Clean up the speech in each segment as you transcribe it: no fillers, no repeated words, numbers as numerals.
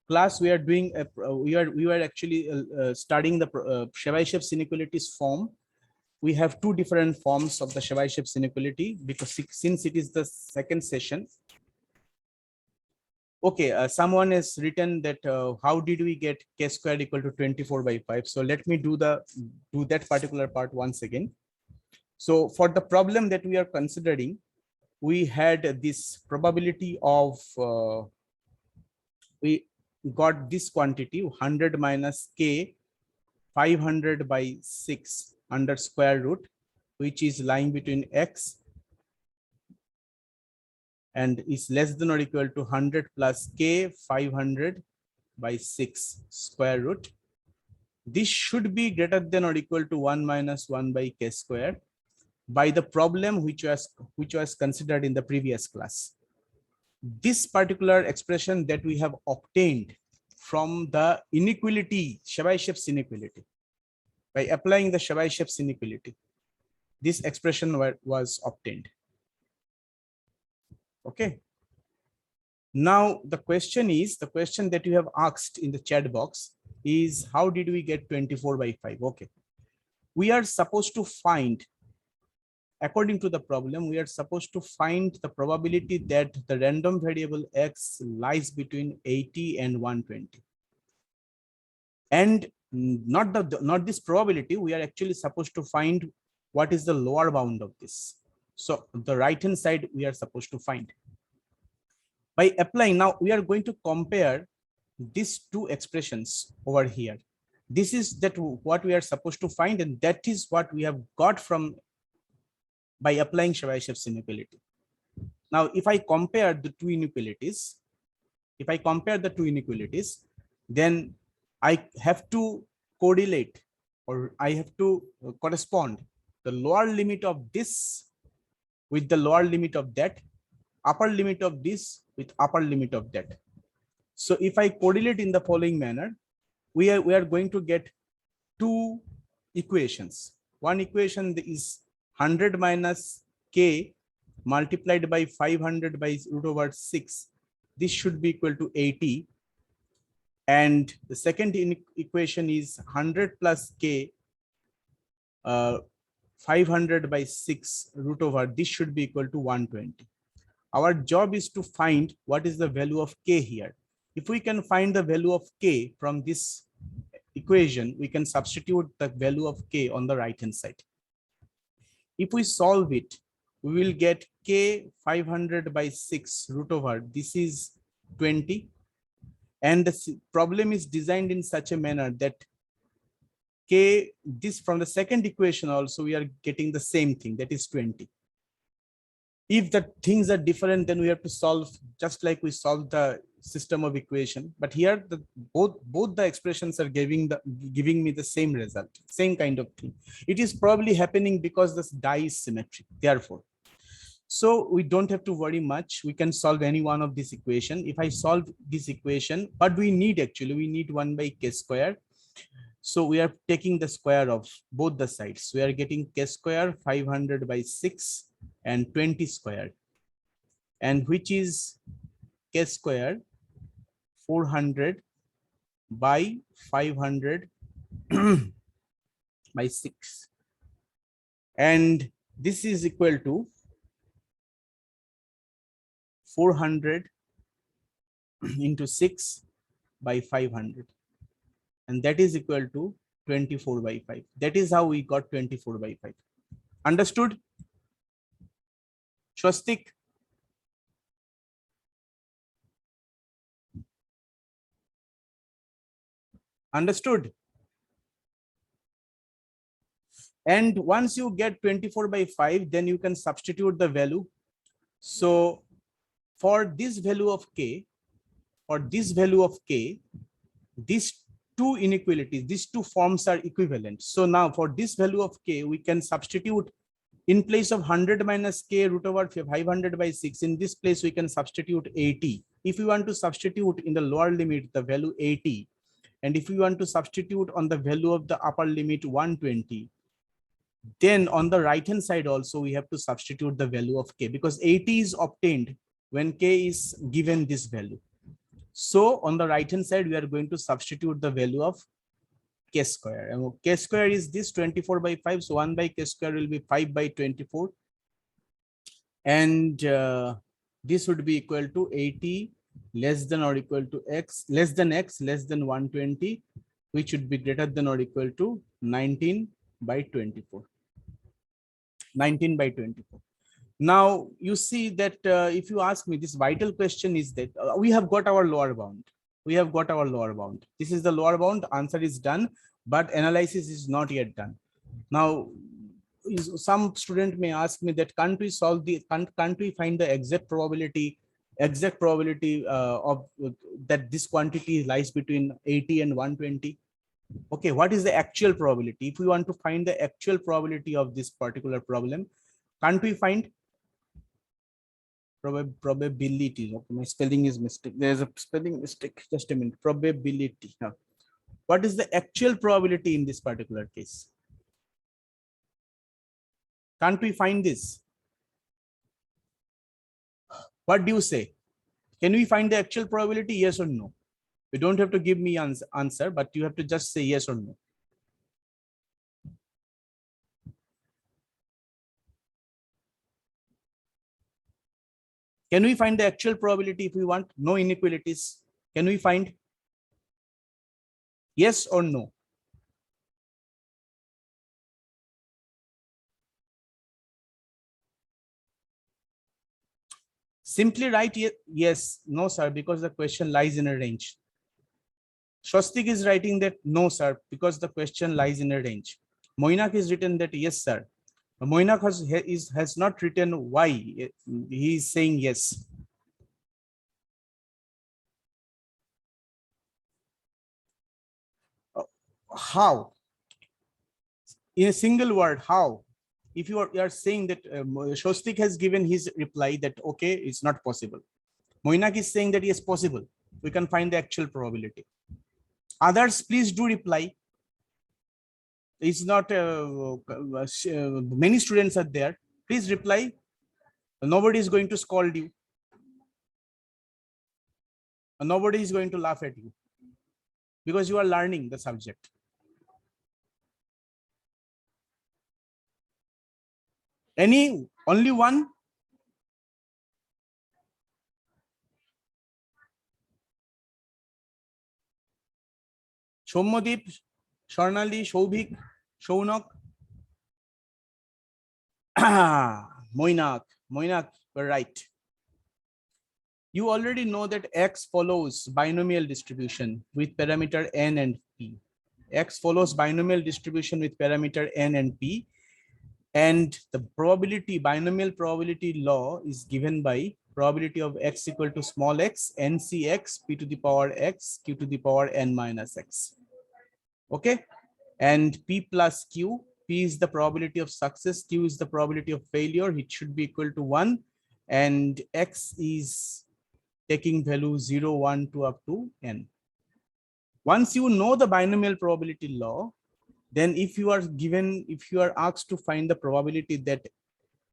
class we are doing we were actually studying the Chebyshev inequalities form. We have two different forms of the Chebyshev inequality because since it is the second session. Okay, someone has written that how did we get k squared equal to 24/5? So let me do that particular part once again. So for the problem that we are considering, we had this probability of we got this quantity 100 minus k 500/6 under square root, which is lying between x and is less than or equal to 100 plus k 500/6 square root. This should be greater than or equal to 1 minus 1 by k square by the problem which was considered in the previous class. This particular expression that we have obtained from the inequality, Chebyshev inequality, by applying the Chebyshev inequality, this expression was obtained. Okay. Now the question that you have asked in the chat box is, how did we get 24/5? Okay. We are supposed to find, according to the problem, we are supposed to find the probability that the random variable x lies between 80 and 120. And not this probability, we are actually supposed to find what is the lower bound of this. So the right hand side we are supposed to find. By applying, now we are going to compare these two expressions over here. This is what we are supposed to find, and that is what we have got from by applying Chebyshev inequality. Now, if I compare the two inequalities, then I have to correlate, or I have to correspond the lower limit of this with the lower limit of that, upper limit of this with upper limit of that. So if I correlate in the following manner, we are going to get two equations. One equation is 100 minus k multiplied by 500/√6. This should be equal to 80. And the second equation is 100 plus k 500/6 this should be equal to 120. Our job is to find what is the value of k here. If we can find the value of k from this equation, we can substitute the value of k on the right hand side. If we solve it, we will get k 500/6 this is 20. And the problem is designed in such a manner that k, this from the second equation also we are getting the same thing, that is 20. If the things are different, then we have to solve just like we solved the system of equation. But here both the expressions are giving me the same result, same kind of thing. It is probably happening because this die is symmetric, therefore. So we don't have to worry much. We can solve any one of this equation. If I solve this equation, but we need 1 by k square. So we are taking the square of both the sides. We are getting k square 500/6 and 20 squared, and which is k square 400/500/6, and this is equal to 400 into 6/500, and that is equal to 24/5. That is how we got 24/5. Understood? Swastik? Understood? And once you get 24/5, then you can substitute the value. So for this value of k, these two inequalities, these two forms are equivalent. So now for this value of k, we can substitute in place of 100 minus k √500/6. In this place, we can substitute 80. If we want to substitute in the lower limit the value 80, and if we want to substitute on the value of the upper limit 120, then on the right hand side also we have to substitute the value of k, because 80 is obtained when k is given this value. So on the right hand side, we are going to substitute the value of k square. And k square is this 24 by 5. So 1 by k square will be 5 by 24. And this would be equal to 80 less than or equal to x less than 120, which would be greater than or equal to 19 by 24. 19 by 24. Now you see that if you ask me, this vital question is that we have got our lower bound. We have got our lower bound. This is the lower bound. Answer is done, but analysis is not yet done. Now, some student may ask me that can't we solve the can't we find the exact probability of that this quantity lies between 80 and 120? Okay, what is the actual probability? If we want to find the actual probability of this particular problem, can't we find probability? Okay, my spelling is mistake. There's a spelling mistake. Just a minute. Probability. Now, what is the actual probability in this particular case? Can't we find this? What do you say? Can we find the actual probability? Yes or no? You don't have to give me answer, but you have to just say yes or no. Can we find the actual probability if we want? No inequalities. Can we find? Yes or no? Simply write yes, no, sir, because the question lies in a range. Shostik is writing that no, sir, because the question lies in a range. Moinak is written that yes, sir. Moinak has not written why. He is saying yes. How? In a single word, how? If you are saying that Shostik has given his reply that okay, it's not possible. Moinak is saying that yes, possible. We can find the actual probability. Others, please do reply. It's not many students are there. Please reply. Nobody is going to scold you. Nobody is going to laugh at you because you are learning the subject. Only one? Shomodip, Sharnali, Shobhik, Shaunak. Moinak, we're right. You already know that X follows binomial distribution with parameter n and p. X follows binomial distribution with parameter n and p. And the binomial probability law is given by probability of x equal to small x, ncx, p to the power x, q to the power n minus x. Okay. And p plus q, p is the probability of success, q is the probability of failure. It should be equal to 1. And x is taking value 0, 1, 2 up to n. Once you know the binomial probability law, then if you are asked to find the probability that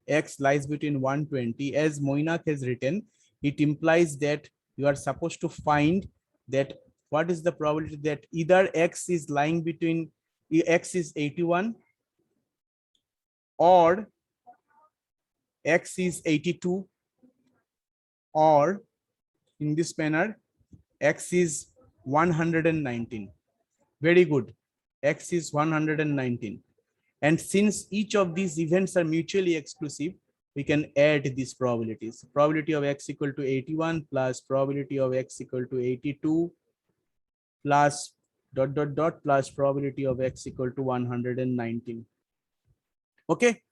x lies between 120, as Moinak has written, it implies that you are supposed to find that what is the probability that either x is lying between x is 81 or x is 82 or in this manner x is 119. Very good. X is 119. And since each of these events are mutually exclusive, we can add these probabilities. Probability of x equal to 81 plus probability of x equal to 82 plus ... plus probability of x equal to 119. Okay.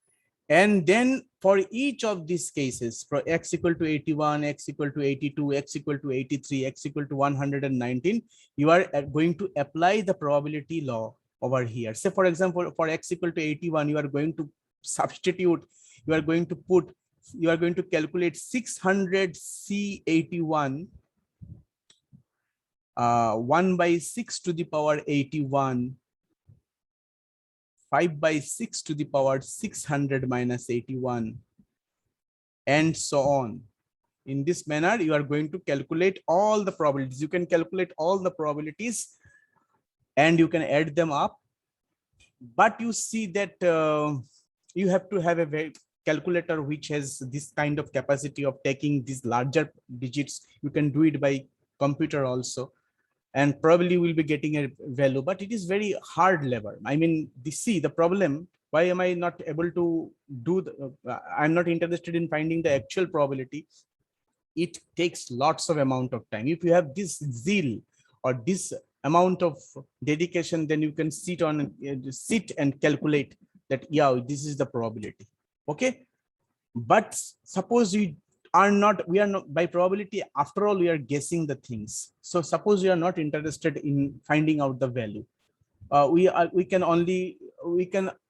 And then for each of these cases, for x equal to 81, x equal to 82, x equal to 83, x equal to 119, you are going to apply the probability law over here. Say, for example, for x equal to 81, you are going to substitute, you are going to calculate 600 C81, 1 by 6 to the power 81, 5 by 6 to the power 600 minus 81, and so on. In this manner, you are going to calculate all the probabilities. You can calculate all the probabilities and you can add them up. But you see that you have to have a very calculator which has this kind of capacity of taking these larger digits. You can do it by computer also, and probably will be getting a value, but it is very hard labor. I mean, see the problem. Why am I not able to do I'm not interested in finding the actual probability. It takes lots of amount of time. If you have this zeal or this amount of dedication, then you can sit and calculate that, yeah, this is the probability. Okay. But suppose we are not by probability, after all, we are guessing the things. So suppose we are not interested in finding out the value. We can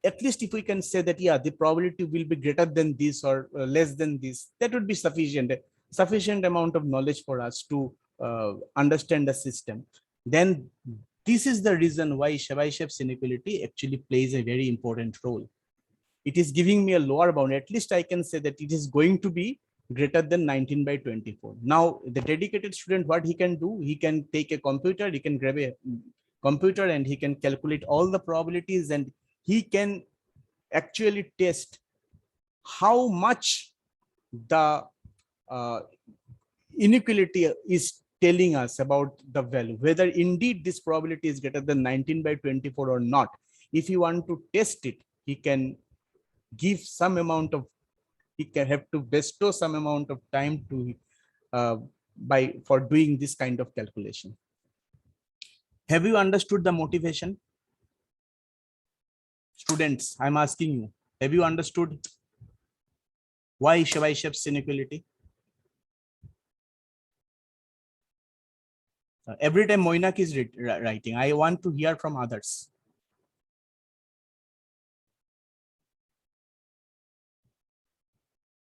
at least, if we can say that, yeah, the probability will be greater than this or less than this, that would be sufficient amount of knowledge for us to understand the system. Then this is the reason why Chebyshev's inequality actually plays a very important role. It is giving me a lower bound. At least I can say that it is going to be greater than 19 by 24. Now, the dedicated student, what he can do, he can take a computer, he can grab a computer and he can calculate all the probabilities, and he can actually test how much the inequality is telling us about the value, whether indeed this probability is greater than 19 by 24 or not. If you want to test it, he can give some amount of, he can have to bestow some amount of time to for doing this kind of calculation. Have you understood the motivation? Students, I'm asking you, have you understood why Chebyshev's inequality? Every time Moinak is writing, I want to hear from others.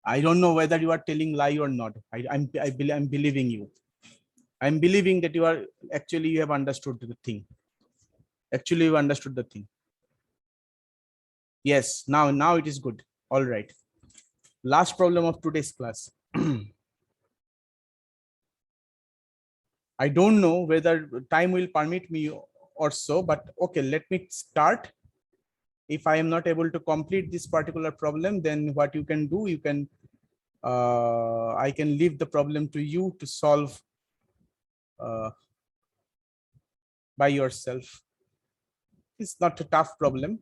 I don't know whether you are telling lie or not. I'm believing you. I'm believing that you have understood the thing. Actually, you understood the thing. Yes, now it is good. All right. Last problem of today's class. I don't know whether time will permit me or so, but okay, let me start. If I am not able to complete this particular problem, then what you can do, you can, I can leave the problem to you to solve by yourself. It's not a tough problem.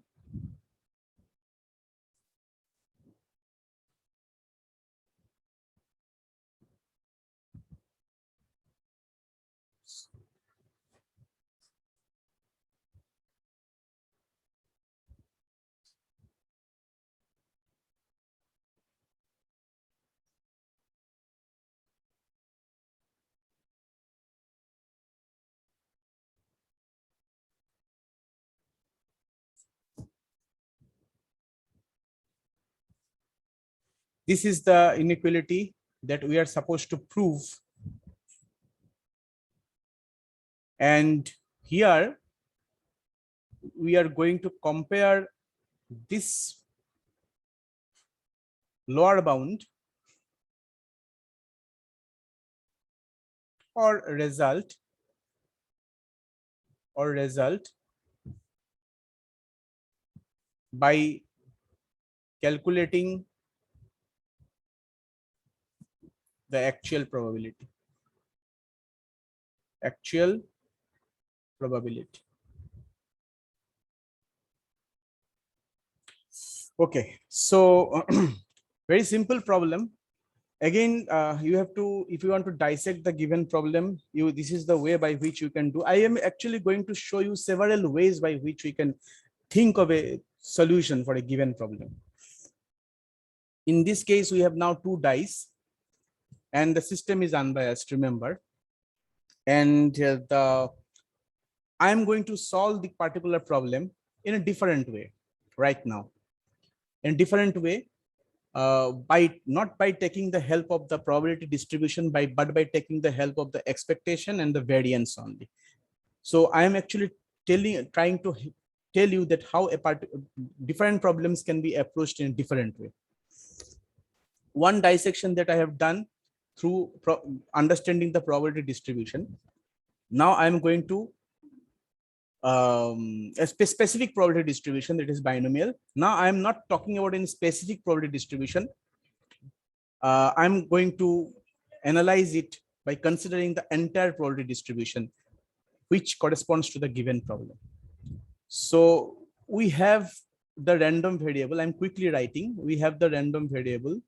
This is the inequality that we are supposed to prove. And here we are going to compare this lower bound or result by calculating the actual probability. Okay, so very simple problem. Again, you have to, if you want to dissect the given problem, this is the way by which you can do. I am actually going to show you several ways by which we can think of a solution for a given problem. In this case, we have now two dice and the system is unbiased, remember. And I'm going to solve the particular problem in a different way right now. In a different way, not by taking the help of the probability distribution, but by taking the help of the expectation and the variance only. So I am actually trying to tell you that how different problems can be approached in a different way. One dissection that I have done through understanding the probability distribution. Now I'm going to a specific probability distribution, that is binomial. Now I'm not talking about any specific probability distribution. I'm going to analyze it by considering the entire probability distribution, which corresponds to the given problem. So we have the random variable. I'm quickly writing. We have the random variable,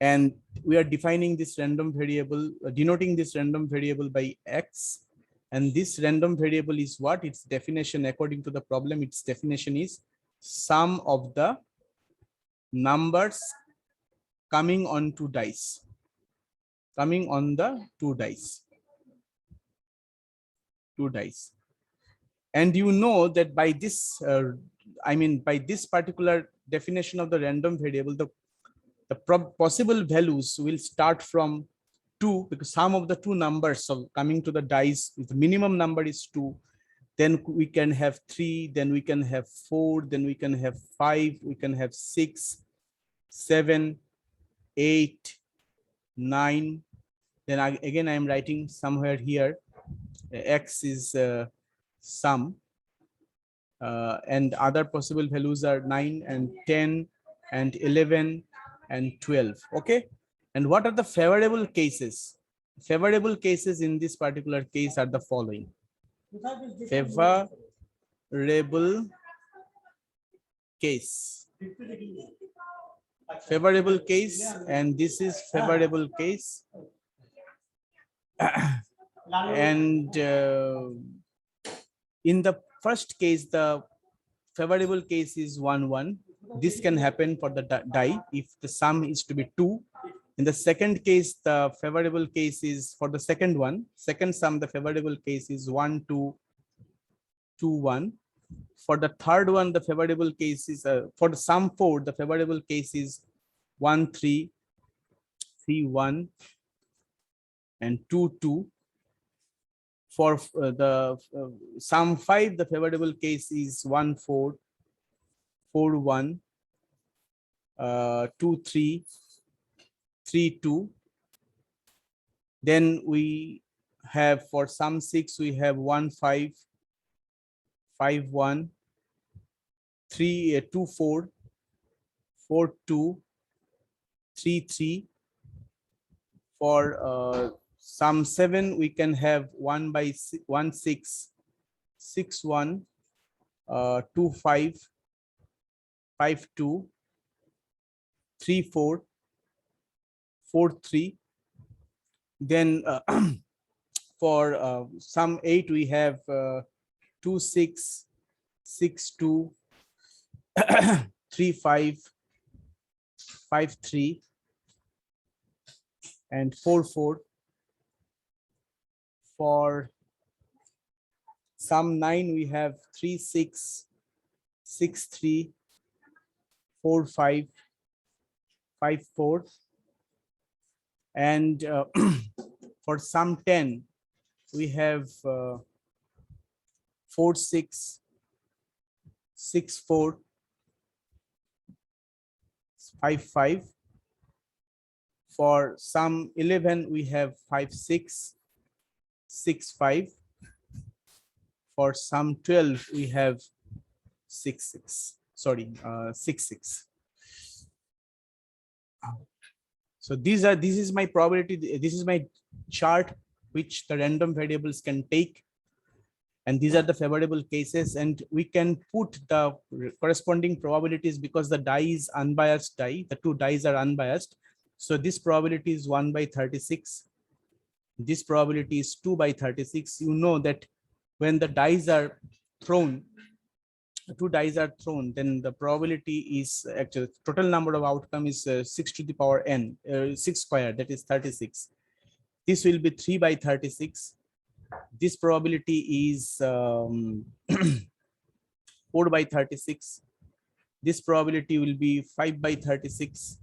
and we are defining this random variable, denoting this random variable by x. And this random variable is what? Its definition, according to the problem, its definition is sum of the numbers coming on two dice, coming on the two dice. And you know that by this, by this particular definition of the random variable, the possible values will start from 2, because sum of the two numbers of coming to the dice, if the minimum number is 2, then we can have 3, then we can have 4, then we can have 5, we can have 6, 7, 8, 9. Then again I am writing somewhere here, x is sum, and other possible values are 9 and 10 and 11 and 12. Okay. And what are the favorable cases? Favorable cases in this particular case are the following. Favorable case. Favorable case, and this is favorable case. And in the first case, the favorable case is 1, 1. This can happen for the die if the sum is to be 2. In the second case, the favorable case is for the second one. Second sum, the favorable case is 1, 2, 2, 1. For the third one, the favorable case is for the sum 4, the favorable case is 1, 3, 3, 1, and 2, 2. For the sum 5, the favorable case is 1, 4, 4, 1, 2, 3, 3, 2. Then we have for sum 6, we have 1, 5, 5, 1, 3, 2, 4, 4, 2, 3, 3. For sum 7, we can have 1 by 1, 6, 6, 1, 2, 5, 5, 2, 3, 4, 4, 3. Then for sum 8, we have 2, 6, 6, 2, 3, 5, 5, 3, and 4, 4. For sum 9, we have 3, 6, 6, 3, 4, 5, 5, 4. And for sum 10, we have 4, 6, 6, 4, 5, 5. For sum 11, we have 5, 6, 6, 5. For sum 12, we have 6, 6. Sorry, 6, 6. So this is my probability. This is my chart which the random variables can take, and these are the favorable cases. And we can put the corresponding probabilities because the die is unbiased die. The two dies are unbiased. So this probability is 1 by 36. This probability is 2 by 36. You know that when the dice are thrown, two dice are thrown, then the probability is actually total number of outcome is 6 to the power n, 6 square, that is 36. This will be 3 by 36. This probability is 4 by 36. This probability will be 5 by 36.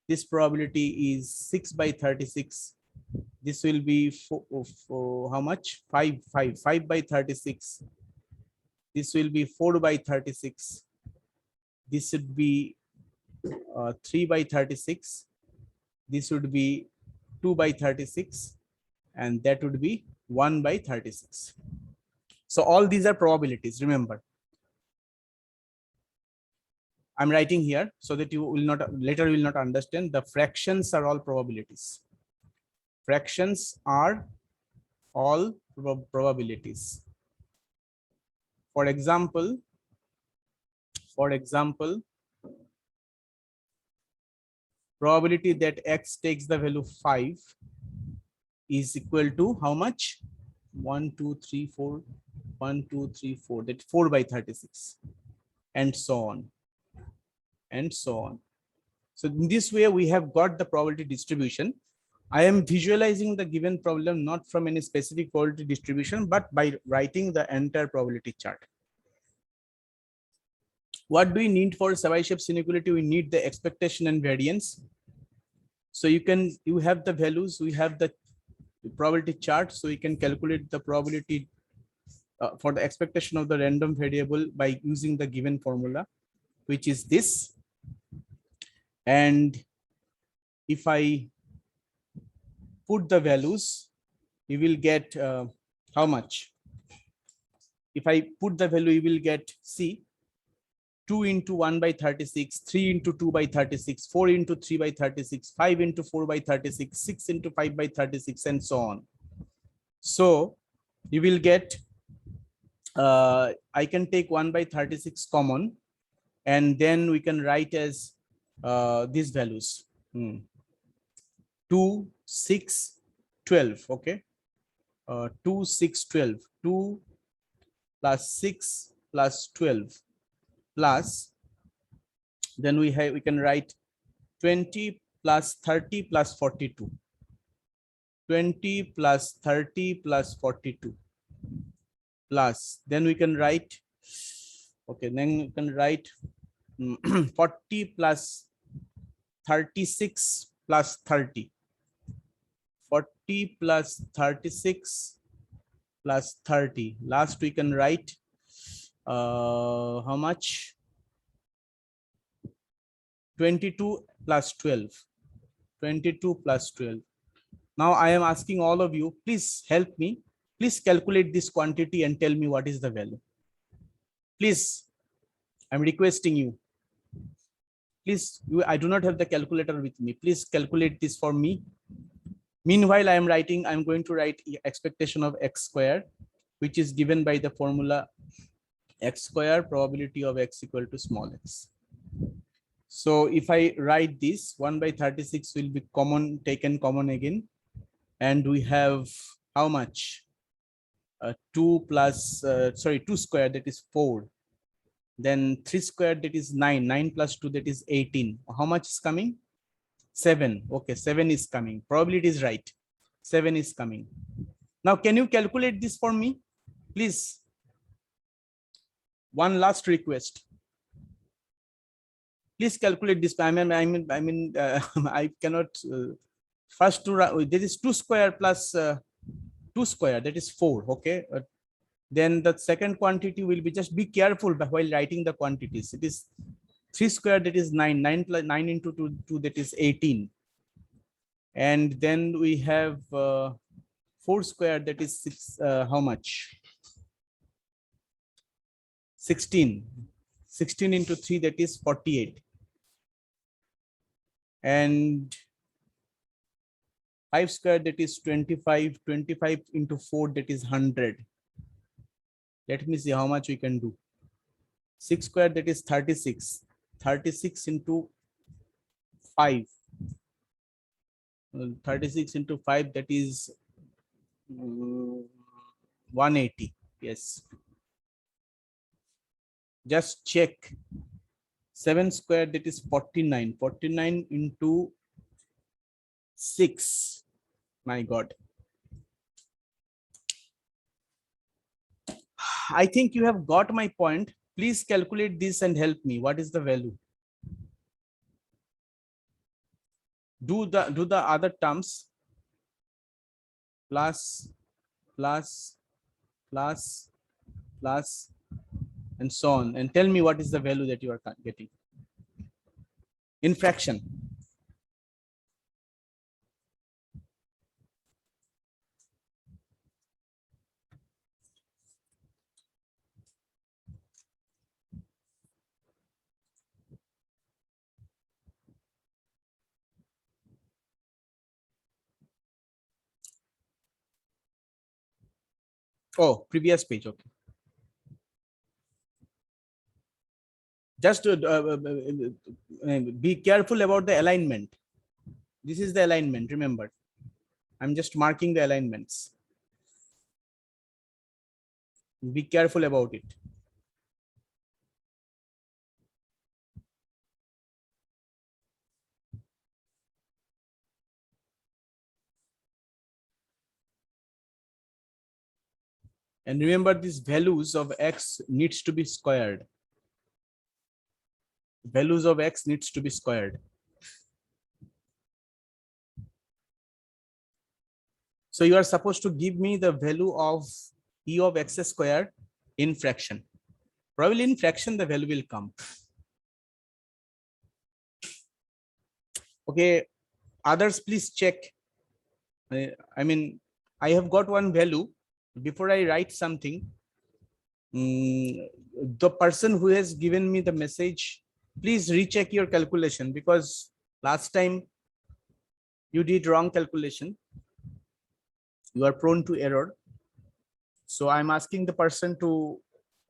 This probability is 6 by 36. This will be how much? 5 by 36. This will be 4 by 36. This should be 3 by 36. This would be 2 by 36, and that would be 1 by 36. So all these are probabilities, remember. I'm writing here so that you will not, later you will not understand. The fractions are all probabilities. Fractions are all probabilities. For example, probability that x takes the value 5 is equal to how much? 1, 2, 3, 4, 1, 2, 3, 4, that 4 by 36, and so on, and so on. So in this way, we have got the probability distribution. I am visualizing the given problem not from any specific probability distribution, but by writing the entire probability chart. What do we need for Savai-Shapes inequality? We need the expectation and variance. So you have the values, we have the probability chart, so you can calculate the probability for the expectation of the random variable by using the given formula, which is this. And if I put the values, you will get how much? If I put the value, you will get, see, 2 into 1 by 36, 3 into 2 by 36, 4 into 3 by 36, 5 into 4 by 36, 6 into 5 by 36, and so on. So you will get, I can take 1 by 36 common, and then we can write as these values. 2, 6, 12, okay. 2, 6, 12, 2 plus 6 plus 12 plus, then we can write 20 plus 30 plus 42, 20 plus 30 plus 42 plus, then we can write, okay, then we can write 40 plus 36 plus 30, 40 plus 36 plus 30. Last we can write how much? 22 plus 12. 22 plus 12. Now I am asking all of you, please help me. Please calculate this quantity and tell me what is the value. Please, I'm requesting you. Please, I do not have the calculator with me. Please calculate this for me. Meanwhile, I'm going to write expectation of x square, which is given by the formula x square probability of x equal to small x. So if I write this, 1 by 36 will be taken common again. And we have how much? 2 square, that is 4. Then 3 square, that is 9. 9 plus 2, that is 18. How much is coming? 7. Okay, 7 is coming. Probably it is right. 7 is coming. Now, can you calculate this for me? Please. One last request. Please calculate this. I cannot. First, there is 2 square plus 2 square, that is 4. Okay. Then the second quantity will be, just be careful while writing the quantities. It is 3 square, that is 9. 9 plus 9 into 2, that is 18. And then we have 4 square, that is 6. How much? 16. 16 into 3, that is 48. And 5 square, that is 25. 25 into 4, that is 100. Let me see how much we can do. 6 square, that is 36. 36 into 5. 36 into 5, that is 180. Yes. Just check. 7 square, that is 49. 49 into 6. My God. I think you have got my point. Please calculate this and help me. What is the value? Do the other terms. Plus, plus, plus, plus, and so on. And tell me what is the value that you are getting. In fraction. Oh, previous page. Okay. Just be careful about the alignment. This is the alignment. Remember, I'm just marking the alignments. Be careful about it. And remember, these values of x needs to be squared. Values of x needs to be squared. So you are supposed to give me the value of e of x squared in fraction. Probably in fraction, the value will come. Okay, others, please check. I mean, I have got one value. Before I write something, the person who has given me the message, please recheck your calculation, because last time you did wrong calculation. You are prone to error. So I'm asking the person to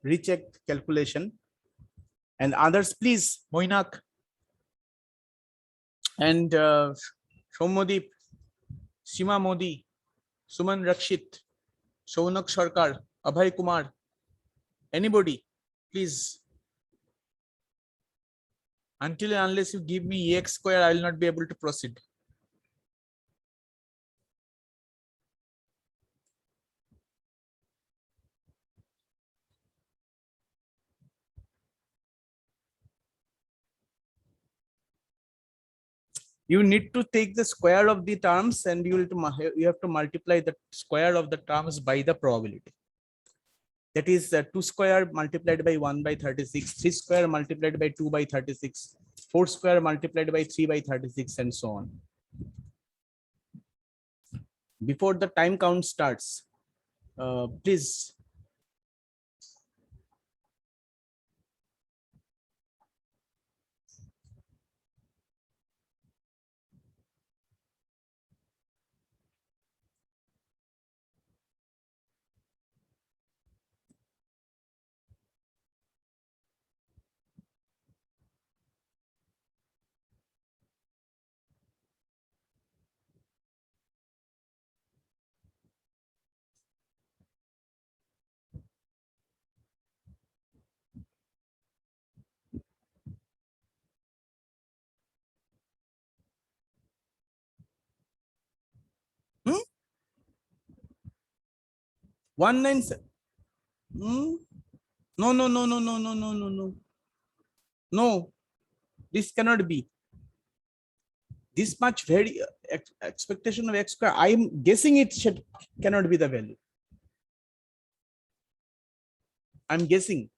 recheck calculation. And others, please, Moinak and Shomodeep, Sima Modi, Suman Rakshit, Shaunak Sarkar, Abhay Kumar, anybody, please. Until and unless you give me x square, I will not be able to proceed. You need to take the square of the terms and you have to multiply the square of the terms by the probability. That is 2 square multiplied by 1 by 36, 3 square multiplied by 2 by 36, 4 square multiplied by 3 by 36, and so on. Before the time count starts, please. Hmm? 197. Hmm? No, no, no, no, no, no, no, no, no. No, this cannot be. This much very expectation of x square. I am guessing it cannot be the value. I'm guessing.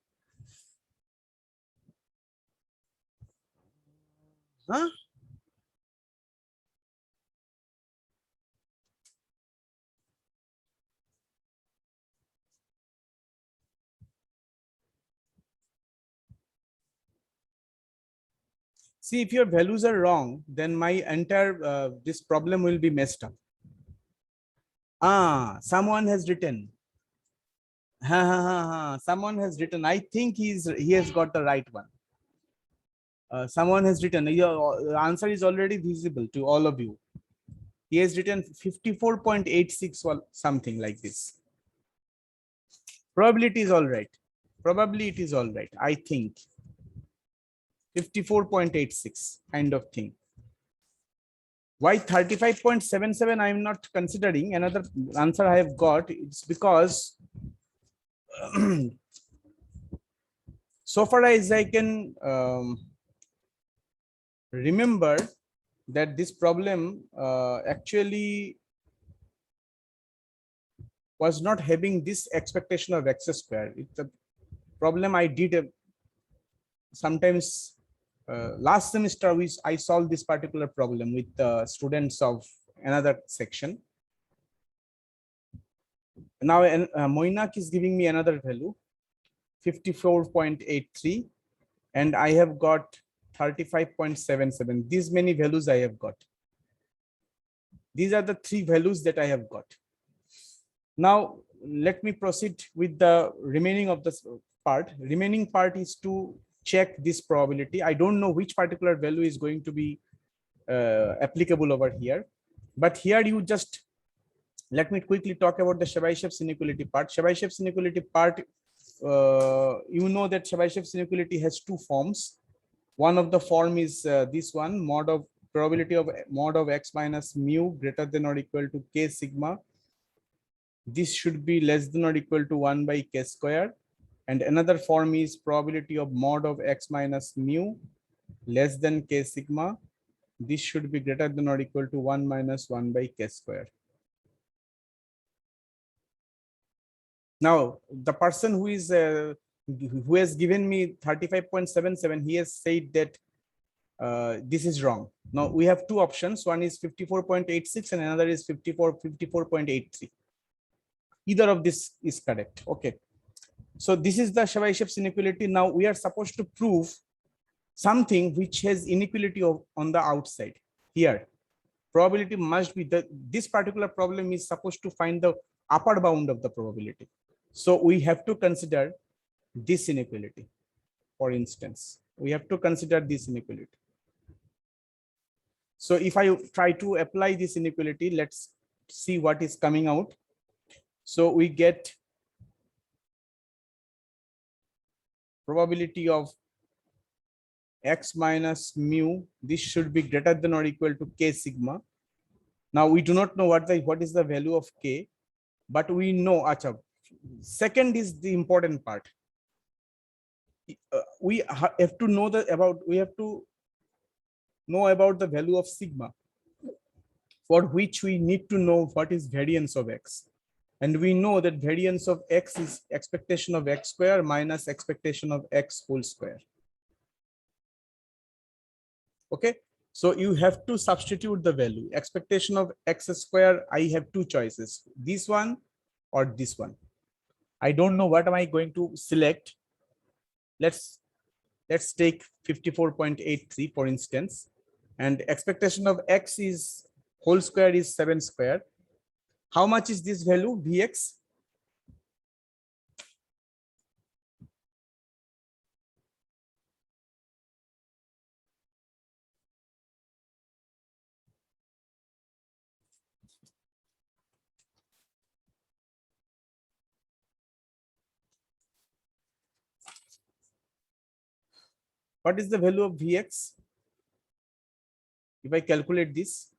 Huh? See, if your values are wrong, then my entire this problem will be messed up. Ah, someone has written. Ha, ha, ha, ha. Someone has written. I think he has got the right one. Someone has written. Your answer is already visible to all of you. He has written 54.86 or something like this. Probably it is all right. Probably it is all right. I think 54.86 kind of thing. Why 35.77 I am not considering? Another answer I have got, it's because so far as I can remember, that this problem actually was not having this expectation of x square. It's a problem I did sometimes last semester. I solved this particular problem with students of another section. Now Moinak is giving me another value, 54.83, and I have got 35.77. These many values I have got. These are the three values that I have got. Now, let me proceed with the remaining of this part. Remaining part is to check this probability. I don't know which particular value is going to be applicable over here, but here you just let me quickly talk about the Chebyshev's inequality part. Chebyshev's inequality part, you know that Chebyshev's inequality has two forms. One of the form is this one, mod of probability of mod of x minus mu greater than or equal to k sigma. This should be less than or equal to 1 by k square. And another form is probability of mod of x minus mu less than k sigma. This should be greater than or equal to 1 minus 1 by k square. Now, the person who has given me 35.77, he has said that this is wrong. Now we have two options. One is 54.86 and another is 54.83. Either of this is correct. Okay. So this is the Chebyshev's inequality. Now we are supposed to prove something which has inequality on the outside. Here, probability must be that this particular problem is supposed to find the upper bound of the probability. So we have to consider this inequality. For instance, we have to consider this inequality. So if I try to apply this inequality, let's see what is coming out. So we get probability of x minus mu. This should be greater than or equal to k sigma. Now we do not know what is the value of k, but we know. Acha, second is the important part. We have to know about the value of sigma, for which we need to know what is variance of x. And we know that variance of x is expectation of x square minus expectation of x whole square. Okay, so you have to substitute the value. Expectation of x square, I have two choices, this one or this one. I don't know what am I going to select. Let's take 54.83 for instance, and expectation of x is whole square is 7 square. How much is this value, Vx? What is the value of Vx? If I calculate this,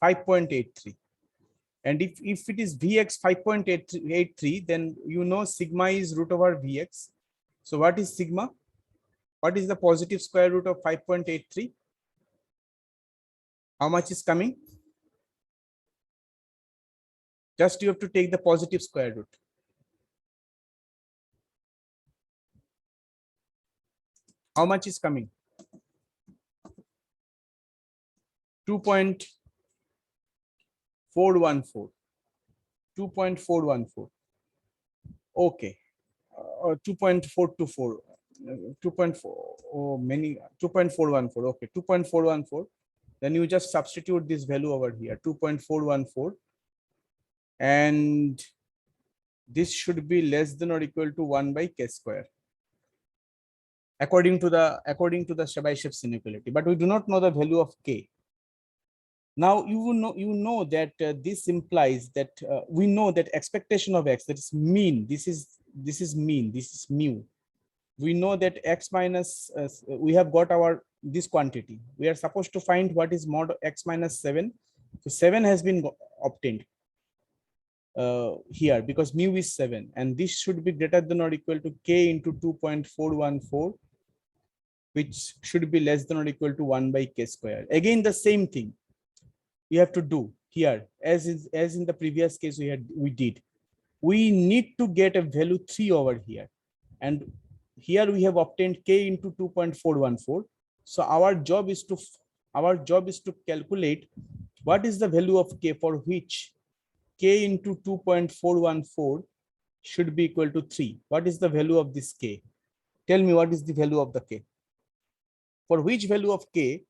5.83. And if it is Vx 5.83, then you know sigma is root over Vx. So what is sigma? What is the positive square root of 5.83? How much is coming? Just you have to take the positive square root. How much is coming? 2.414. 2.414. Okay. 2.424. 2.4. Oh, many. 2.414. Okay. 2.414. Then you just substitute this value over here. 2.414. And this should be less than or equal to 1 by k square. According to the Chebyshev's inequality, but we do not know the value of k. Now you know that this implies that we know that expectation of x, that is mean. This is mean. This is mu. We know that x minus we have got our this quantity. We are supposed to find what is mod x minus 7. So 7 has been obtained here because mu is 7, and this should be greater than or equal to k into 2.414, which should be less than or equal to 1 by k square. Again, the same thing we have to do here as in the previous case we did. We need to get a value 3 over here, and here we have obtained k into 2.414. So our job is to calculate what is the value of k for which k into 2.414 should be equal to 3. What is the value of this k? Tell me what is the value of the k. For which value of k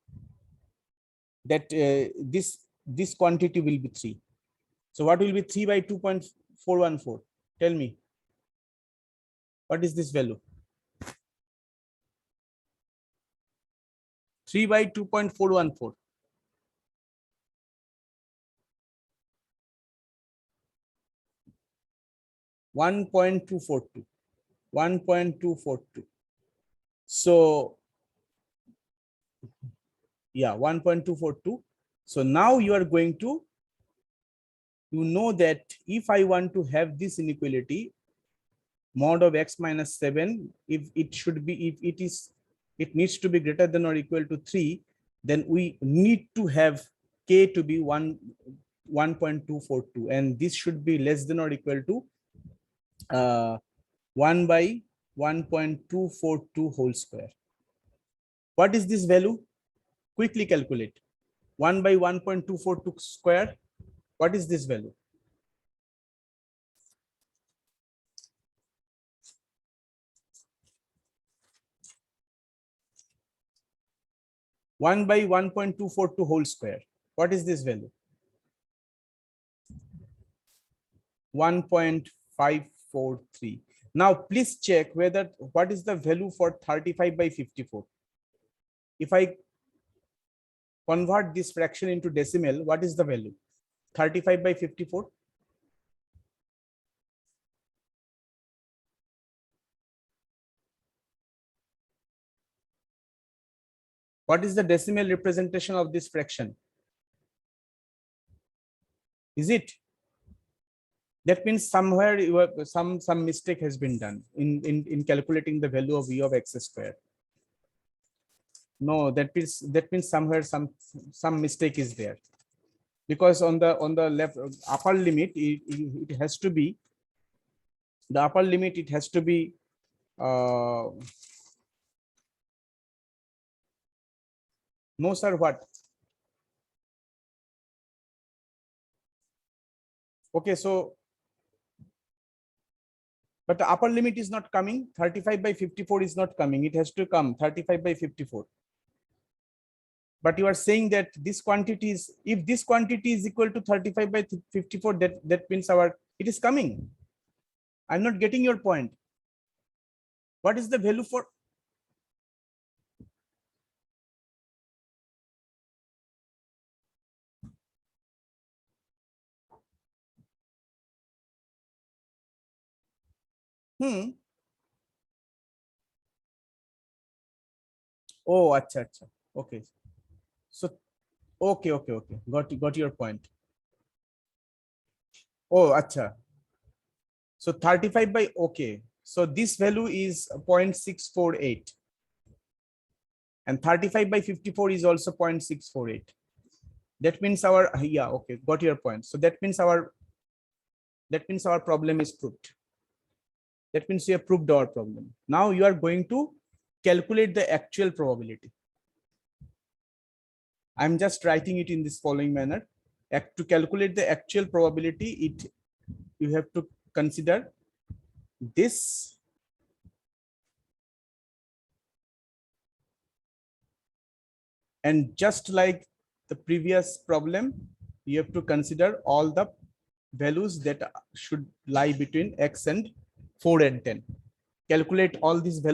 that this quantity will be 3. So what will be 3 by 2.414? Tell me. What is this value? 3 by 2.414. 1.242. 1.242. So yeah, 1.242. So now you are going to, you know that if I want to have this inequality, mod of x minus 7, if it should be, if it is, it needs to be greater than or equal to 3, then we need to have k to be 1.242, and this should be less than or equal to 1 by 1.242 whole square. What is this value? Quickly calculate. 1 by 1.242 square. What is this value? 1 by 1.242 whole square. What is this value? 1.543. Now please check whether, what is the value for 35 by 54. If I convert this fraction into decimal, what is the value? 35 by 54. What is the decimal representation of this fraction? Is it? That means somewhere you have, some mistake has been done in calculating the value of v of x square. No, that means somewhere some mistake is there, because on the left upper limit it has to be, the upper limit it has to be no sir, what? Okay, so but the upper limit is not coming. 35 by 54 is not coming. It has to come 35 by 54. But you are saying that this quantity is, if this quantity is equal to 35 by 54, that means our, it is coming. I'm not getting your point. What is the value for? Oh, acha. Okay. So, okay. Got your point. Oh, acha. So 35 by, okay. So this value is 0.648. And 35 by 54 is also 0.648. That means our, yeah, okay, got your point. So that means our problem is proved. That means you have proved our problem. Now you are going to calculate the actual probability. I'm just writing it in this following manner. To calculate the actual probability, you have to consider this and just like the previous problem, you have to consider all the values that should lie between x and 4 and 10. Calculate all these values.